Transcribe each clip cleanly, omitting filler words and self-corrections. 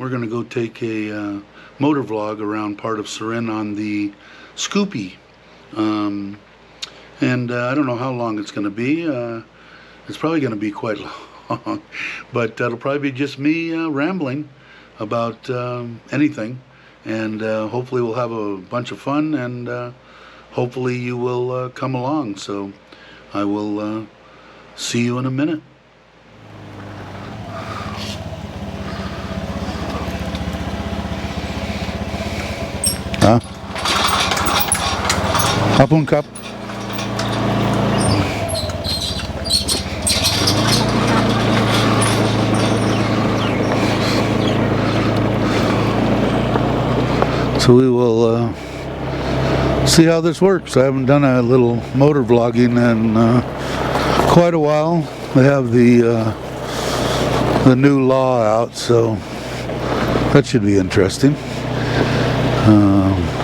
We're going to go take a motor vlog around part of Surin on the Scoopy. And I don't know how long it's going to be. It's probably going to be quite long. But it'll probably be just me rambling about anything. And hopefully we'll have a bunch of fun, and hopefully you will come along. So I will see you in a minute. Hapon kap. So we will see how this works. I haven't done a little motor vlogging in quite a while. They have the new law out, so that should be interesting.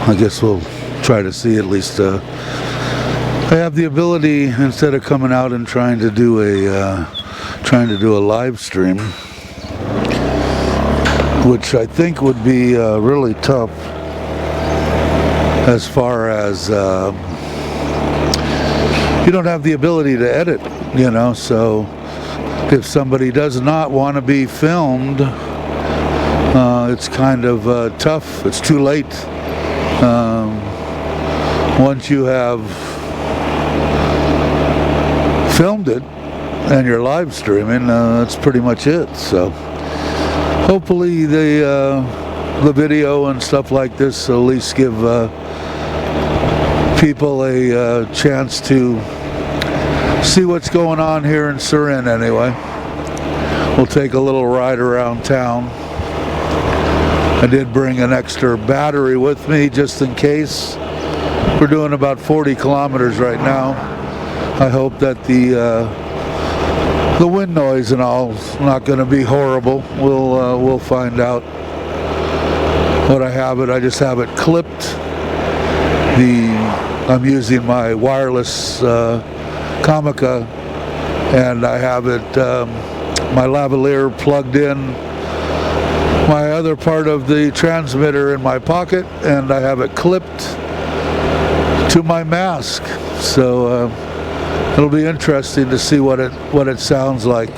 I guess we'll try to see at least. I have the ability, instead of coming out and trying to do a live stream, which I think would be really tough, as far as you don't have the ability to edit, you know. So if somebody does not want to be filmed, it's kind of tough. It's too late. Once you have filmed it and you're live streaming, that's pretty much it. So hopefully the video and stuff like this will at least give people a chance to see what's going on here in Surin anyway. We'll take a little ride around town. I did bring an extra battery with me just in case. We're doing about 40 kilometers right now. I hope that the wind noise and all is not going to be horrible. We'll find out. What I have it, I just have it clipped. I'm using my wireless Comica, and I have it my lavalier plugged in my other part of the transmitter in my pocket, and I have it clipped to my mask. So it'll be interesting to see what it sounds like.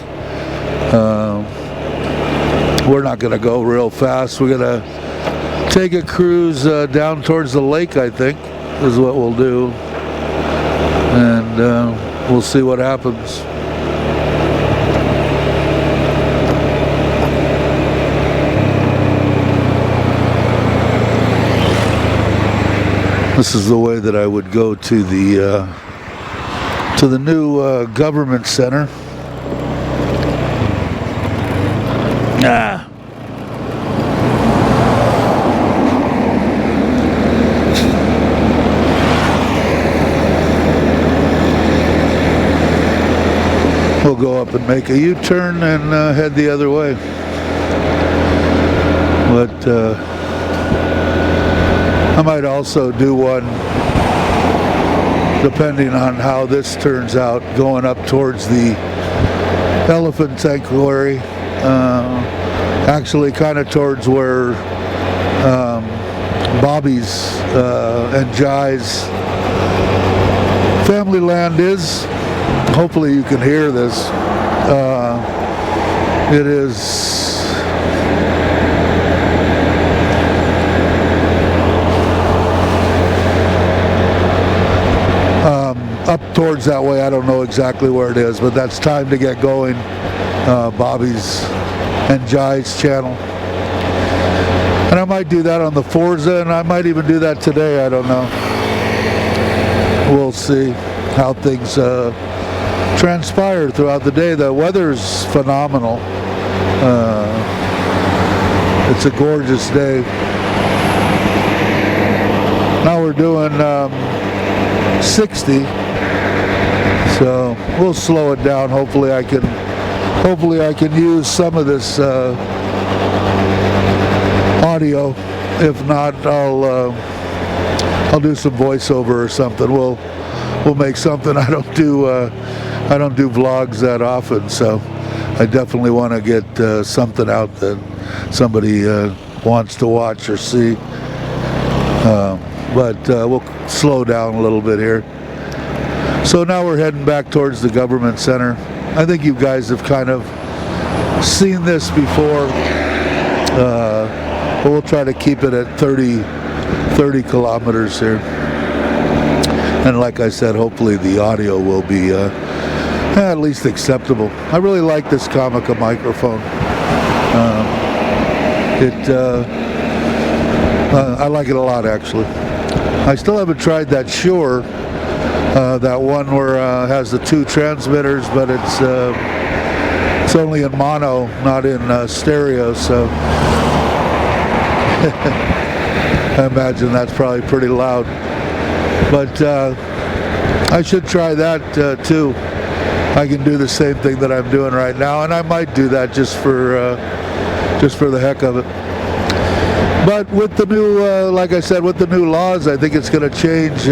We're not going to go real fast. We're going to take a cruise down towards the lake, I think, is what we'll do. And we'll see what happens. This is the way that I would go to the new government center. We'll go up and make a U-turn and head the other way. But I might also do one, depending on how this turns out, going up towards the elephant sanctuary, actually kind of towards where Bobby's and Jai's family land is. Hopefully you can hear this. It is up towards that way. I don't know exactly where it is, but that's time to get going. Bobby's and Jai's channel. And I might do that on the Forza, and I might even do that today. I don't know. We'll see how things transpire throughout the day. The weather's phenomenal. It's a gorgeous day. Now we're doing 60, so we'll slow it down. Hopefully I can use some of this audio. If not, I'll do some voiceover or something. We'll make something. I don't do vlogs that often, so I definitely want to get something out that somebody wants to watch or see. But we'll slow down a little bit here. So now we're heading back towards the government center. I think you guys have kind of seen this before, but we'll try to keep it at 30 kilometers here. And like I said, hopefully the audio will be at least acceptable. I really like this Comica microphone. I like it a lot, actually. I still haven't tried that Shure, that one where it has the 2 transmitters, but it's only in mono, not in stereo, so I imagine that's probably pretty loud. But I should try that too. I can do the same thing that I'm doing right now, and I might do that just for the heck of it. But with the new, like I said, with the new laws, I think it's going to change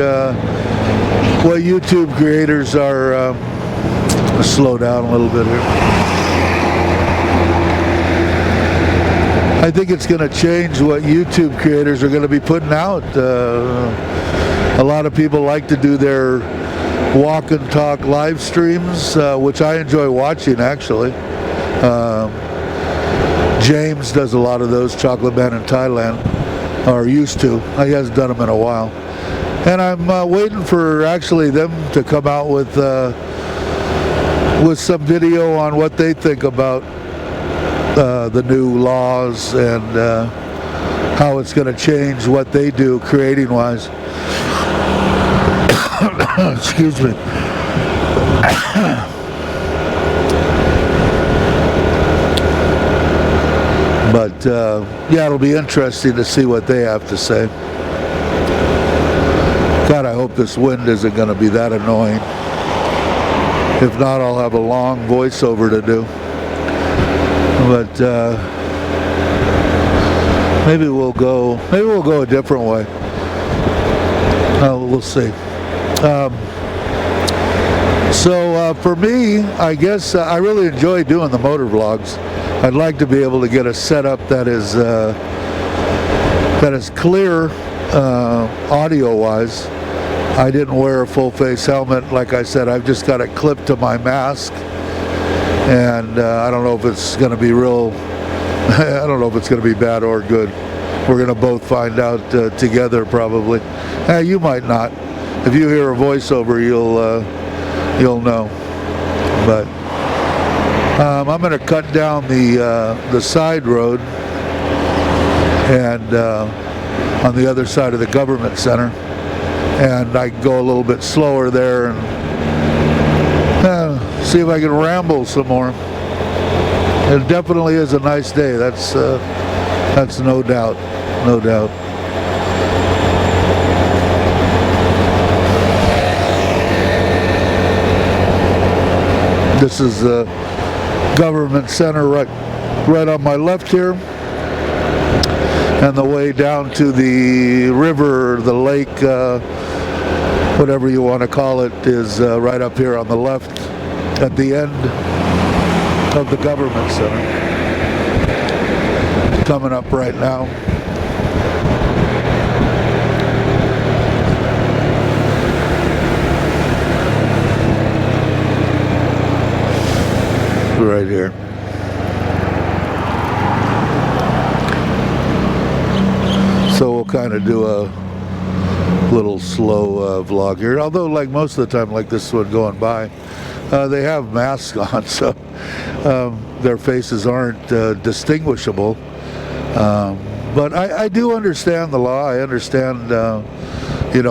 what YouTube creators are. Slow down a little bit here. I think it's going to change what YouTube creators are going to be putting out. A lot of people like to do their walk and talk live streams, which I enjoy watching, actually. James does a lot of those, Chocolate Man in Thailand, or used to. He hasn't done them in a while. And I'm waiting for actually them to come out with some video on what they think about the new laws and how it's going to change what they do creating-wise. Excuse me. But yeah, it'll be interesting to see what they have to say. God, I hope this wind isn't going to be that annoying. If not, I'll have a long voiceover to do. But maybe we'll go a different way. We'll see. So for me, I guess I really enjoy doing the motor vlogs. I'd like to be able to get a setup that is clear audio-wise. I didn't wear a full-face helmet. Like I said, I've just got it clipped to my mask, and I don't know if it's going to be I don't know if it's going to be bad or good. We're going to both find out together, probably. You might not. If you hear a voiceover, you'll know. But I'm going to cut down the side road and on the other side of the government center, and I can go a little bit slower there and see if I can ramble some more. It definitely is a nice day. That's no doubt, no doubt. This is the government center right on my left here, and the way down to the river, the lake, whatever you want to call it, is right up here on the left at the end of the government center. Coming up right now. Right here. So we'll kind of do a little slow vlog here. Although, like most of the time, like this one going by, they have masks on, so their faces aren't distinguishable. But I do understand the law. I understand,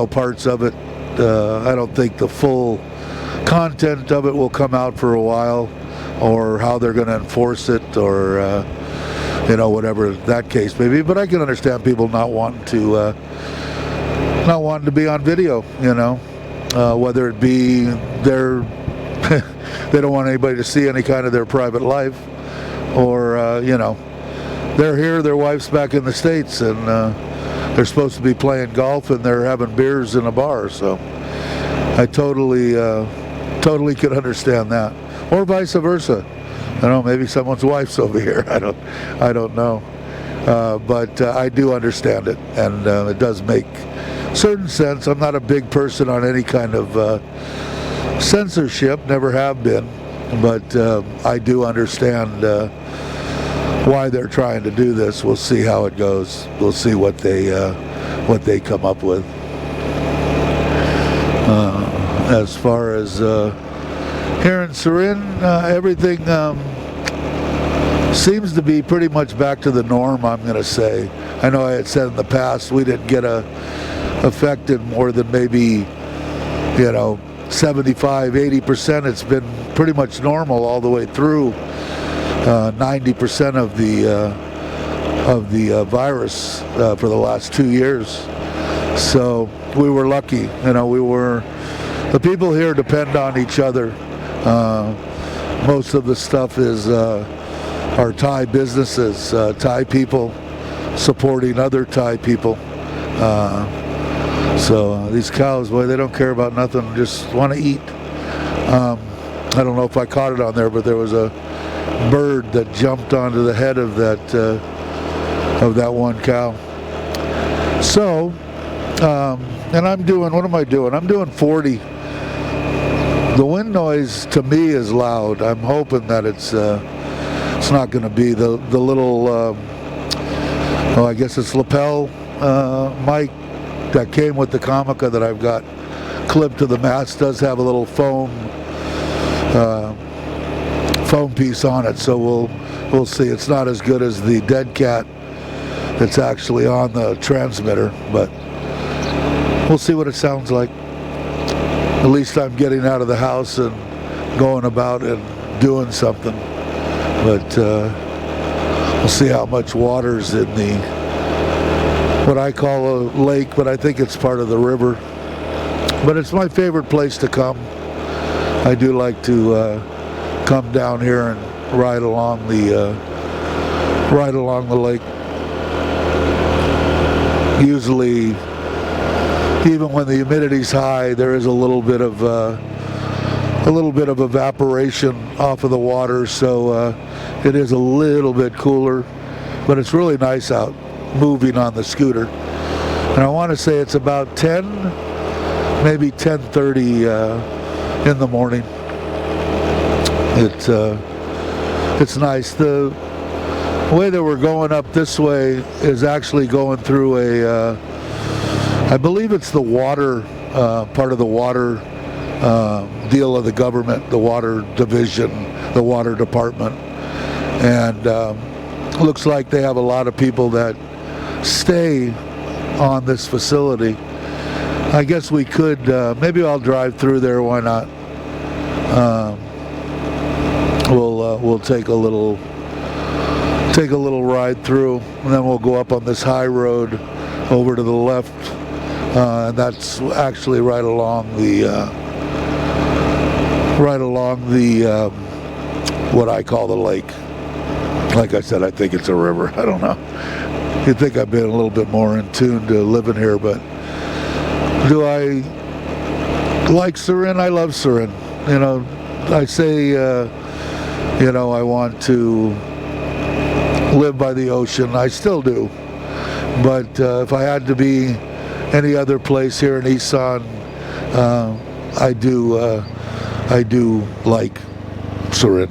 parts of it. I don't think the full content of it will come out for a while, or how they're going to enforce it, or whatever that case may be. But I can understand people not wanting to be on video. Whether it be their they don't want anybody to see any kind of their private life, or they're here, their wife's back in the States, and they're supposed to be playing golf and they're having beers in a bar. So I totally could understand that. Or vice versa. I don't know, maybe someone's wife's over here. I don't know. But I do understand it, and it does make certain sense. I'm not a big person on any kind of censorship, never have been, but I do understand why they're trying to do this. We'll see how it goes. We'll see what they come up with. As far as here in Surin, everything seems to be pretty much back to the norm, I'm going to say. I know I had said in the past we didn't get affected more than maybe, 75-80%. It's been pretty much normal all the way through. 90% of the virus for the last 2 years. So we were lucky. The people here depend on each other. Most of the stuff is our Thai businesses, Thai people supporting other Thai people. So these cows, boy, they don't care about nothing, just want to eat. I don't know if I caught it on there, but there was a bird that jumped onto the head of that one cow. So, and I'm doing, what am I doing? I'm doing 40. The wind noise to me is loud. I'm hoping that it's not going to be the little, I guess it's lapel mic that came with the Comica that I've got clipped to the mast. Does have a little foam piece on it, so we'll see. It's not as good as the dead cat that's actually on the transmitter, but we'll see what it sounds like. At least I'm getting out of the house and going about and doing something. But we'll see how much water's in what I call a lake, but I think it's part of the river. But it's my favorite place to come. I do like to come down here and ride along the lake. Usually, even when the humidity's high, there is a little bit of evaporation off of the water, so it is a little bit cooler. But it's really nice out moving on the scooter. And I want to say it's about 10, maybe 10:30 in the morning. It's nice. The way that we're going up this way is actually going through I believe it's the water, part of the water deal of the government, the water division, the water department. And looks like they have a lot of people that stay on this facility. I guess we could, maybe I'll drive through there, why not? We'll take a little ride through, and then we'll go up on this high road over to the left, and that's actually right along the what I call the lake. Like I said, I think it's a river. I don't know. You'd think I've been a little bit more in tune to living here, but do I like Surin? I love Surin. I say, I want to live by the ocean. I still do. But if I had to be any other place here in Isan, I do like Surin.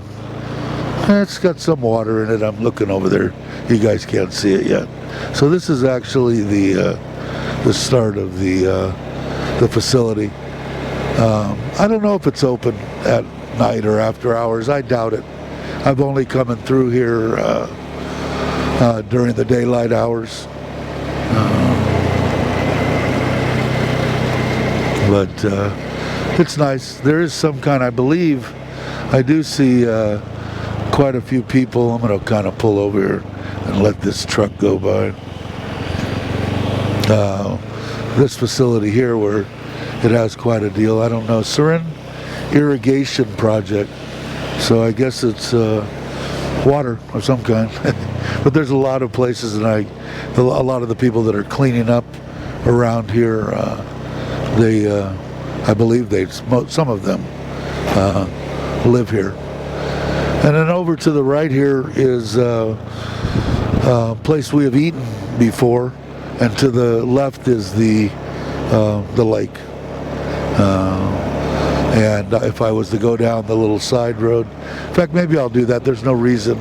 It's got some water in it. I'm looking over there. You guys can't see it yet. So this is actually the start of the facility. I don't know if it's open at night or after hours. I doubt it. I've only coming through here during the daylight hours. But it's nice. There is some kind, I believe, I do see quite a few people. I'm going to kind of pull over here and let this truck go by. This facility here where it has quite a deal. I don't know. Surin irrigation project. So I guess it's water of some kind. But there's a lot of places, and a lot of the people that are cleaning up around here, I believe some of them live here. And then over to the right here is a place we have eaten before, and to the left is the lake. And if I was to go down the little side road, in fact, maybe I'll do that. There's no reason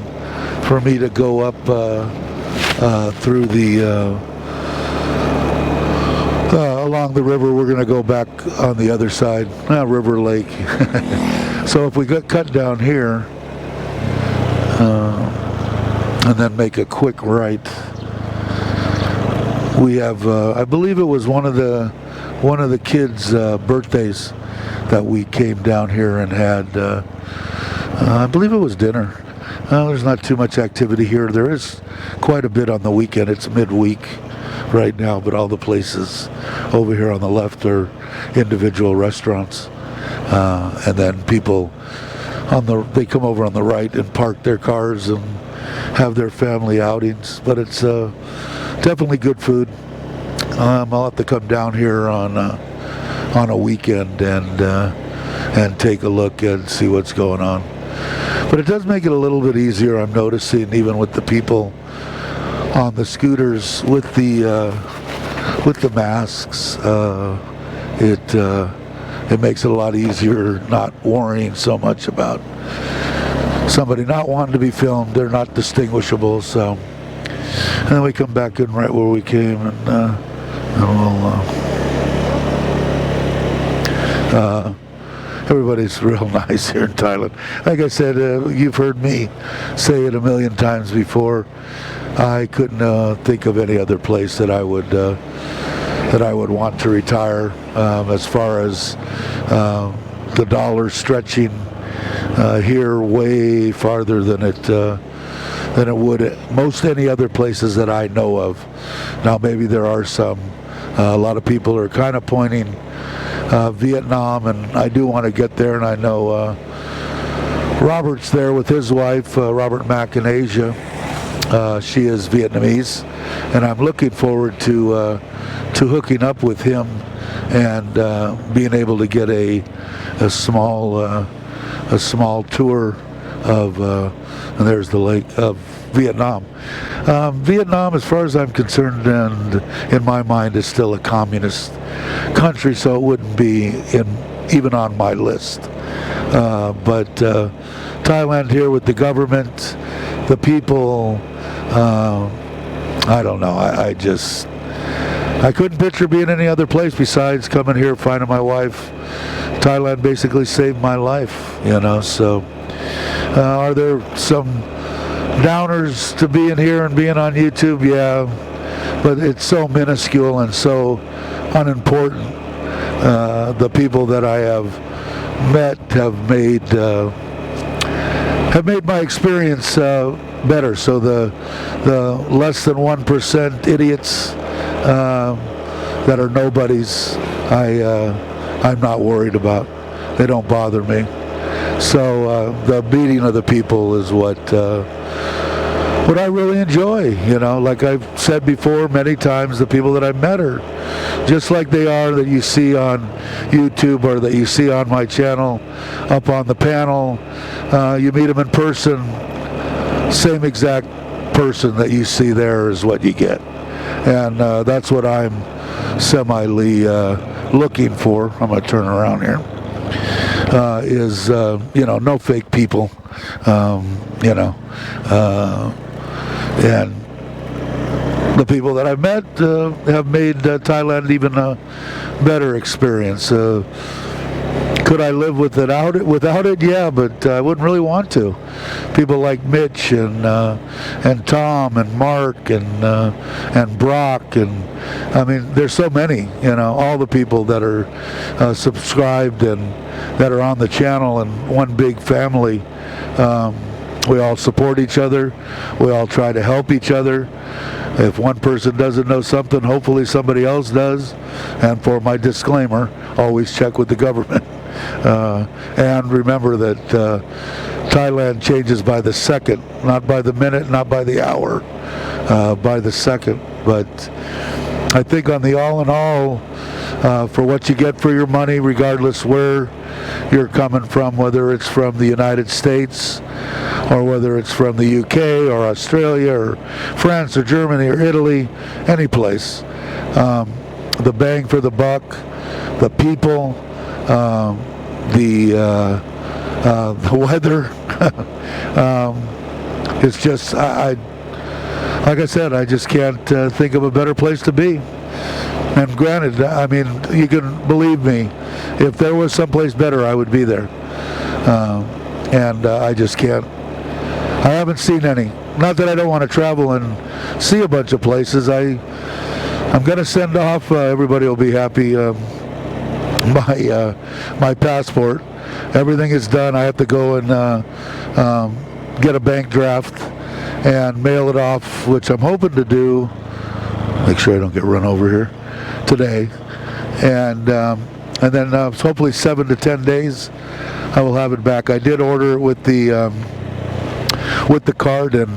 for me to go up through the along the river. We're going to go back on the other side, River Lake. So if we cut down here and then make a quick right, we have I believe it was one of the kids' birthdays that we came down here and had. I believe it was dinner. There's not too much activity here. There is quite a bit on the weekend. It's midweek right now, but all the places over here on the left are individual restaurants, and then people they come over on the right and park their cars and have their family outings. But it's definitely good food. I'll have to come down here on a weekend and take a look and see what's going on. But it does make it a little bit easier, I'm noticing, even with the people on the scooters with the masks. It makes it a lot easier, not worrying so much about somebody not wanting to be filmed. They're not distinguishable. So, and then we come back in right where we came, and we'll. Everybody's real nice here in Thailand. Like I said, you've heard me say it a million times before. I couldn't think of any other place that I would want to retire. As far as the dollar stretching here way farther than it would most any other places that I know of. Now maybe there are some. A lot of people are kind of pointing Vietnam, and I do want to get there, and I know Robert's there with his wife, Robert Mack in Asia. She is Vietnamese, and I'm looking forward to hooking up with him and being able to get a small tour of and there's the lake of Vietnam. Vietnam, as far as I'm concerned, and in my mind, is still a communist country, so it wouldn't be even on my list. But Thailand here with the government, the people, I don't know. I couldn't picture being any other place besides coming here, finding my wife. Thailand basically saved my life, So, are there some downers to being here and being on YouTube? Yeah, but it's so minuscule and so unimportant. The people that I have met have made my experience better. So the less than 1% idiots that are nobodies, I'm not worried about. They don't bother me. So the meeting of the people is what I really enjoy. Like I've said before many times, the people that I've met are just like they are that you see on YouTube or that you see on my channel up on the panel. You meet them in person, same exact person that you see there is what you get. And that's what I'm semi-ly looking for. I'm going to turn around here. Is no fake people, and the people that I've met have made Thailand even a better experience. Could I live without it? Yeah, but I wouldn't really want to. People like Mitch and Tom and Mark and Brock, and I mean, there's so many. All the people that are subscribed and that are on the channel, and one big family. We all support each other. We all try to help each other. If one person doesn't know something, hopefully somebody else does. And for my disclaimer, always check with the government. And remember that Thailand changes by the second, not by the minute, not by the hour, by the second. But I think on the all in all, for what you get for your money, regardless where you're coming from, whether it's from the United States, or whether it's from the UK or Australia or France or Germany or Italy, any place. The bang for the buck, the people, the weather. It's just, like I said, I just can't think of a better place to be. And granted, I mean, you can believe me, if there was someplace better, I would be there. And I just can't. I haven't seen any. Not that I don't want to travel and see a bunch of places. I'm going to send off, everybody will be happy, my passport. Everything is done. I have to go and get a bank draft and mail it off, which I'm hoping to do. Make sure I don't get run over here today. And then hopefully 7 to 10 days I will have it back. I did order it with the card, and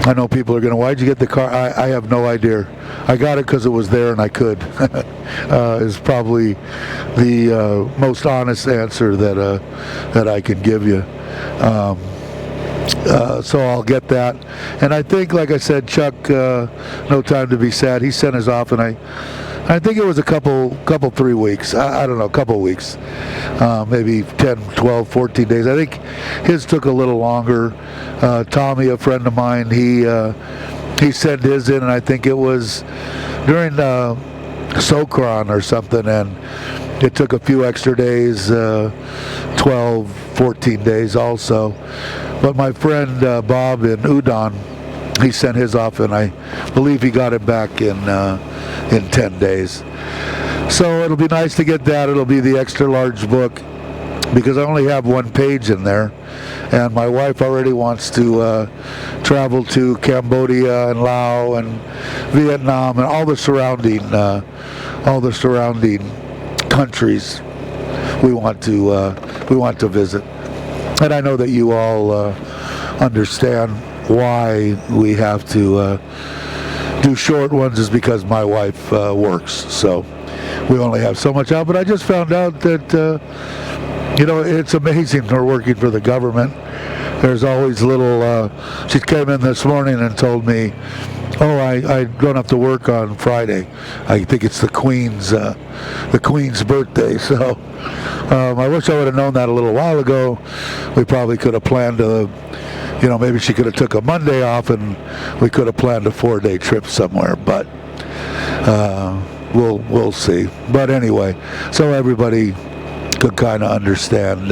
I know people are going to, why'd you get the card? I have no idea. I got it because it was there and I could. Is probably the most honest answer that I can give you. So I'll get that. And I think, like I said, Chuck, no time to be sad. He sent his off, and I think it was a couple 3 weeks. I don't know, a couple weeks. Maybe 10, 12, 14 days. I think his took a little longer. Tommy, a friend of mine, he sent his in, and I think it was during Sokran or something, and it took a few extra days, 12, 14 days also. But my friend Bob in Udon, he sent his off, and I believe he got it back in 10 days. So it'll be nice to get that. It'll be the extra large book, because I only have one page in there, and my wife already wants to travel to Cambodia and Laos and Vietnam and all the surrounding countries we want to visit. And I know that you all understand why we have to do short ones, is because my wife works, so we only have so much out. But I just found out that it's amazing we're working for the government. There's always little, she came in this morning and told me, oh, I don't have to work on Friday. I think it's the Queen's birthday. So I wish I would have known that a little while ago. We probably could have planned maybe she could have took a Monday off, and we could have planned a 4-day trip somewhere. But we'll see. But anyway, so everybody could kind of understand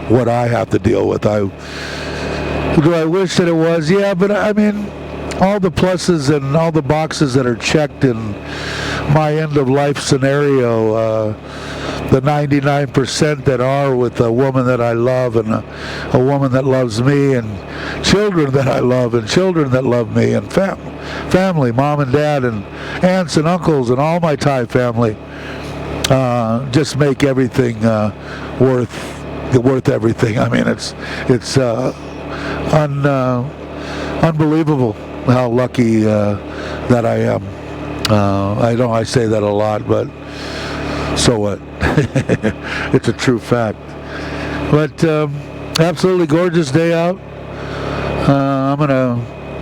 what I have to deal with. Do I wish that it was? Yeah, but I mean, all the pluses and all the boxes that are checked in my end of life scenario, the 99% that are with a woman that I love, and a woman that loves me, and children that I love, and children that love me, and family, mom and dad, and aunts and uncles, and all my Thai family, just make everything worth everything. I mean, it's unbelievable how lucky that I am. I know I say that a lot, but so what? It's a true fact. But absolutely gorgeous day out.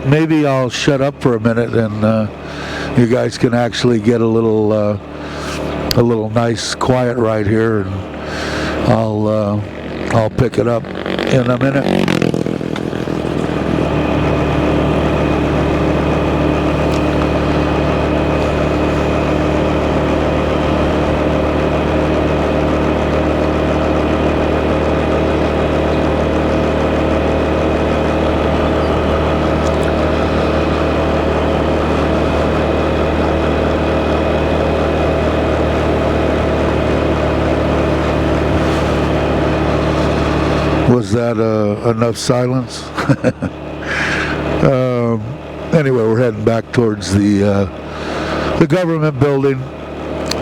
Maybe I'll shut up for a minute, and you guys can actually get a little nice quiet right here, and I'll pick it up in a minute. Was that enough silence? Anyway, we're heading back towards the government building.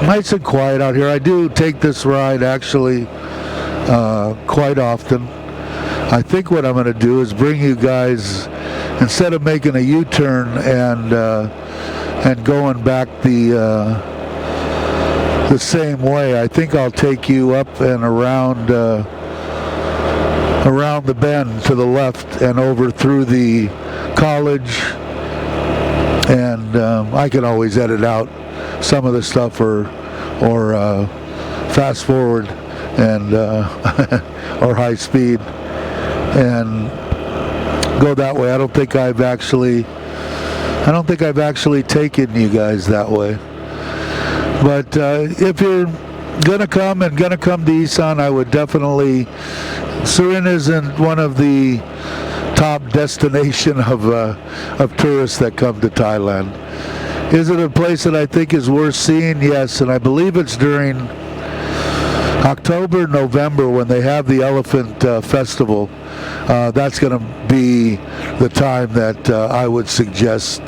Nice and quiet out here. I do take this ride actually quite often. I think what I'm going to do is bring you guys, instead of making a U-turn and going back the same way, I think I'll take you up and around around the bend to the left and over through the college. And I can always edit out some of the stuff or fast forward and or high speed and go that way. I don't think I've actually taken you guys that way. But if you're gonna come to Isan, I would definitely. Surin isn't one of the top destination of tourists that come to Thailand. Is it a place that I think is worth seeing? Yes, and I believe it's during October, November when they have the Elephant Festival. That's going to be the time that I would suggest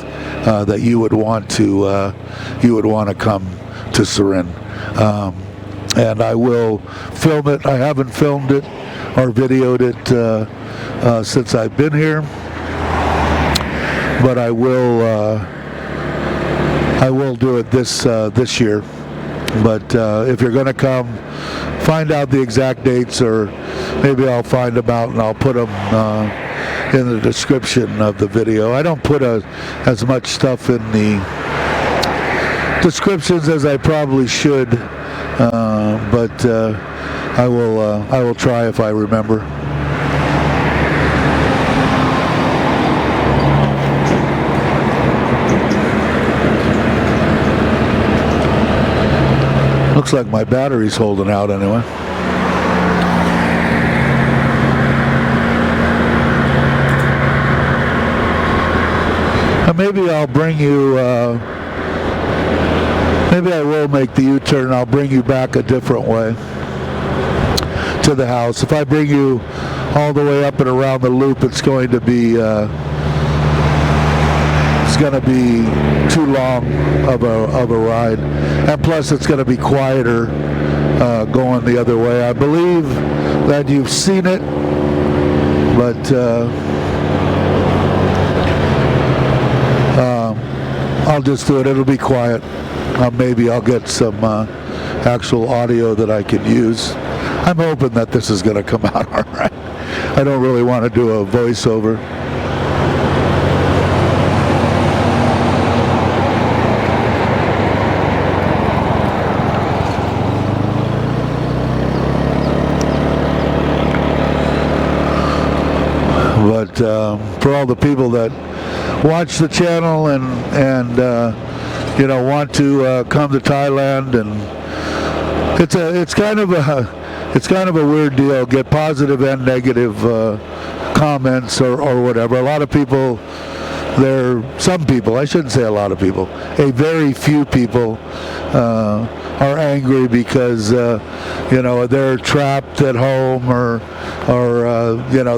that you would want to come to Surin. And I will film it. I haven't filmed it or videoed it since I've been here, but I will do it this year. But if you're going to come, find out the exact dates, or maybe I'll find them out and I'll put them in the description of the video. I don't put as much stuff in the descriptions as I probably should, but I will try if I remember. Looks like my battery's holding out anyway. Maybe I'll bring you, maybe I will make the U-turn and I'll bring you back a different way to the house. If I bring you all the way up and around the loop, it's going to be too long of a ride, and plus it's going to be quieter going the other way. I believe that you've seen it, but I'll just do it. It'll be quiet. Maybe I'll get some actual audio that I can use. I'm hoping that this is going to come out all right. I don't really want to do a voiceover. But for all the people that watch the channel and want to come to Thailand, and it's kind of a weird deal. Get positive and negative comments or whatever. A lot of people, some people, I shouldn't say a lot of people, a very few people are angry because they're trapped at home or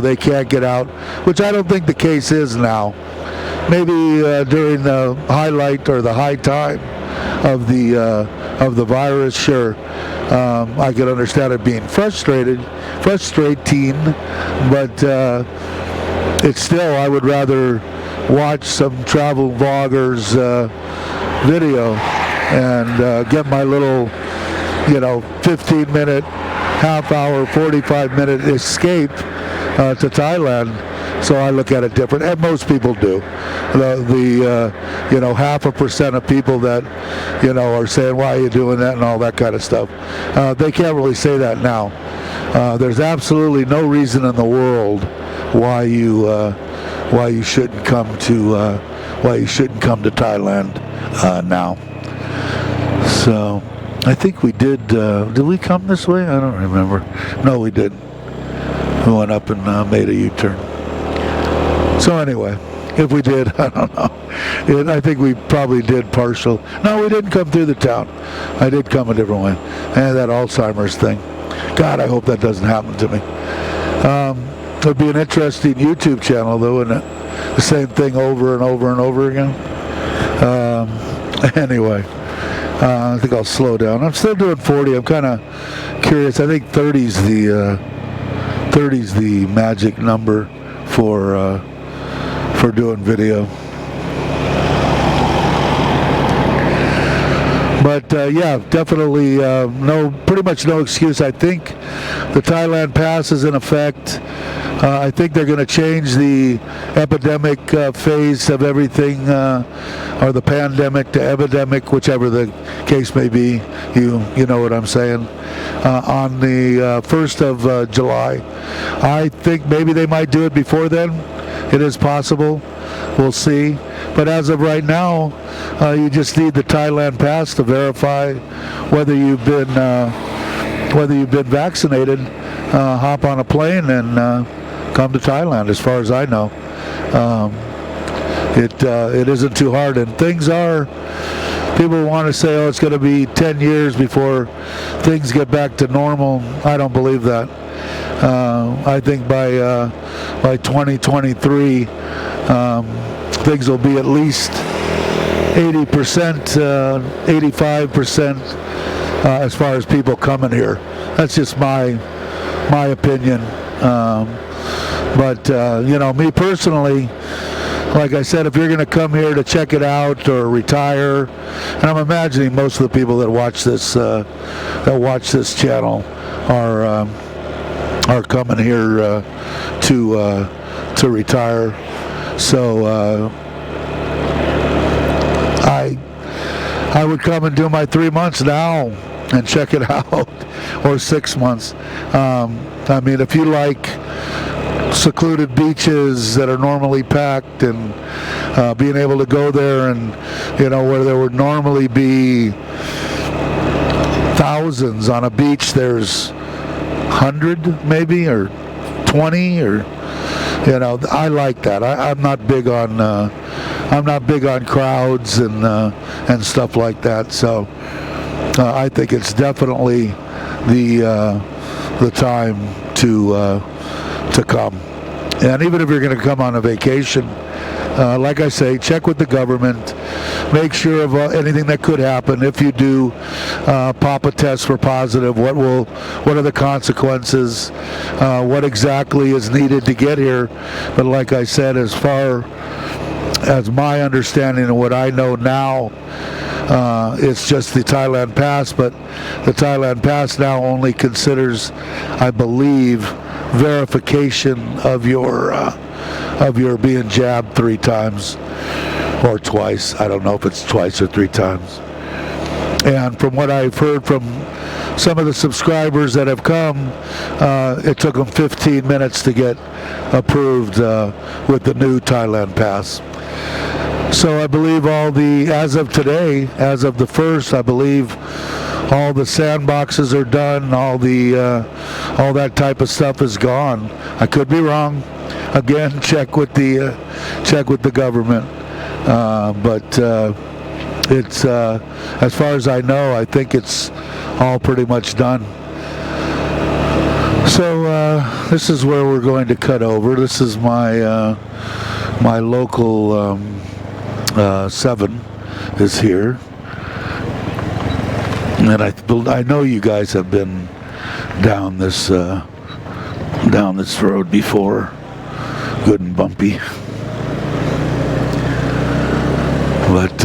they can't get out, which I don't think the case is now. Maybe during the highlight or the high time of the virus, sure, I could understand it being frustrating, but it's still, I would rather watch some travel vloggers video and get my little 15-minute, half-hour, 45-minute escape to Thailand. So I look at it different, and most people do. The 0.5% of people that are saying, "Why are you doing that?" and all that kind of stuff. They can't really say that now. There's absolutely no reason in the world why you shouldn't come to Thailand now. So I think we did we come this way? I don't remember. No, we didn't. We went up and made a U-turn. So anyway, if we did, I don't know. I think we probably did partial. No, we didn't come through the town. I did come a different way. And that Alzheimer's thing. God, I hope that doesn't happen to me. It would be an interesting YouTube channel, though, wouldn't it? The same thing over and over and over again. Anyway, I think I'll slow down. I'm still doing 40. I'm kind of curious. I think 30's the magic number for doing video. But yeah, definitely pretty much no excuse. I think the Thailand pass is in effect. I think they're going to change the epidemic phase of everything, or the pandemic to epidemic, whichever the case may be. You know what I'm saying? On the 1st of July. I think maybe they might do it before then. It is possible. We'll see. But as of right now, you just need the Thailand pass to verify whether you've been vaccinated. Hop on a plane and come to Thailand. As far as I know, it isn't too hard. And things are. People want to say, "Oh, it's going to be 10 years before things get back to normal." I don't believe that. I think by 2023. Things will be at least 80%, 85% as far as people coming here. That's just my opinion. But you know, me personally, like I said, if you're going to come here to check it out or retire, and I'm imagining most of the people that watch this channel are coming here to retire. So I would come and do my 3 months now and check it out, or 6 months. I mean, if you like secluded beaches that are normally packed, and being able to go there, and you know, where there would normally be thousands on a beach, there's 100 maybe, or 20, or you know, I like that. I'm not big on crowds and stuff like that. So I think it's definitely the time to come. And even if you're going to come on a vacation, like I say, check with the government. Make sure of anything that could happen. If you do pop a test for positive, what are the consequences? What exactly is needed to get here? But like I said, as far as my understanding and what I know now, it's just the Thailand pass. But the Thailand pass now only considers, I believe, verification of your being jabbed 3 times. Or twice. I don't know if it's twice or 3 times. And from what I've heard from some of the subscribers that have come, it took them 15 minutes to get approved with the new Thailand pass. So I believe as of today, as of the 1st, I believe all the sandboxes are done. All that type of stuff is gone. I could be wrong. Again, check with the government. But it's as far as I know, I think it's all pretty much done. So this is where we're going to cut over. This is my my local 7 is here, and I know you guys have been down this road before, good and bumpy. But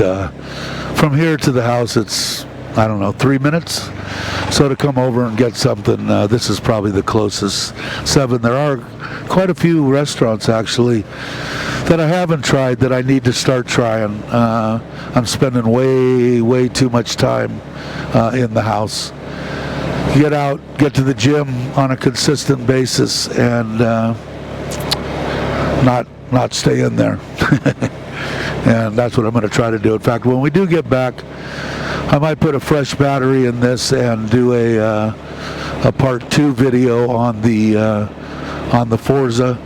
from here to the house, it's, I don't know, 3 minutes. So to come over and get something, this is probably the closest 7. There are quite a few restaurants, actually, that I haven't tried that I need to start trying. I'm spending way too much time in the house. Get out, get to the gym on a consistent basis, and not stay in there. And that's what I'm going to try to do. In fact, when we do get back, I might put a fresh battery in this and do a part 2 video on the Forza.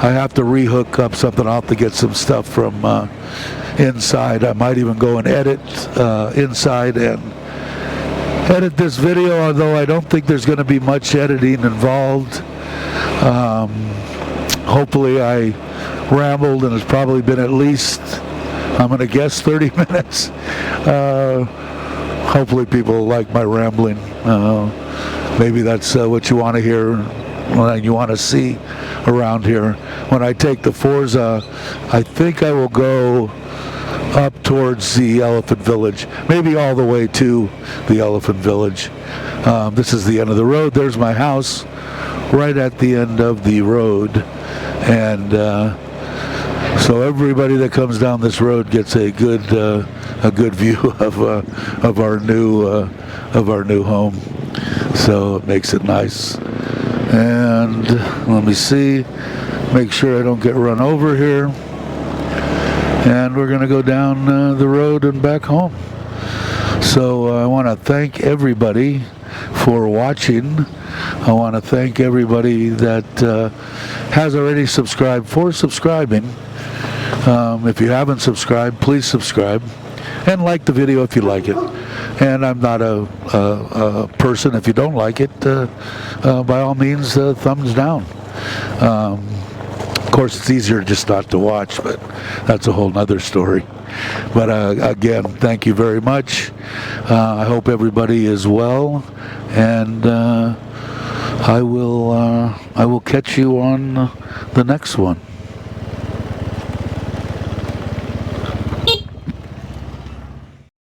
I have to rehook up something. I'll have to get some stuff from inside. I might even go and edit inside and edit this video, although I don't think there's going to be much editing involved. Hopefully I rambled, and it's probably been at least, I'm going to guess, 30 minutes. Hopefully people like my rambling. Maybe that's what you want to hear, what you want to see around here. When I take the Forza, I think I will go up towards the Elephant Village, maybe all the way to the Elephant Village. This is the end of the road. There's my house right at the end of the road, and so everybody that comes down this road gets a good view of our new home. So it makes it nice. And let me see, make sure I don't get run over here. And we're going to go down the road and back home. So I want to thank everybody for watching. I want to thank everybody that has already subscribed for subscribing. If you haven't subscribed, please subscribe and like the video if you like it. And I'm not a person, if you don't like it, by all means, thumbs down. Of course, it's easier just not to watch, but that's a whole nother story. But again, thank you very much. I hope everybody is well, and I will catch you on the next one.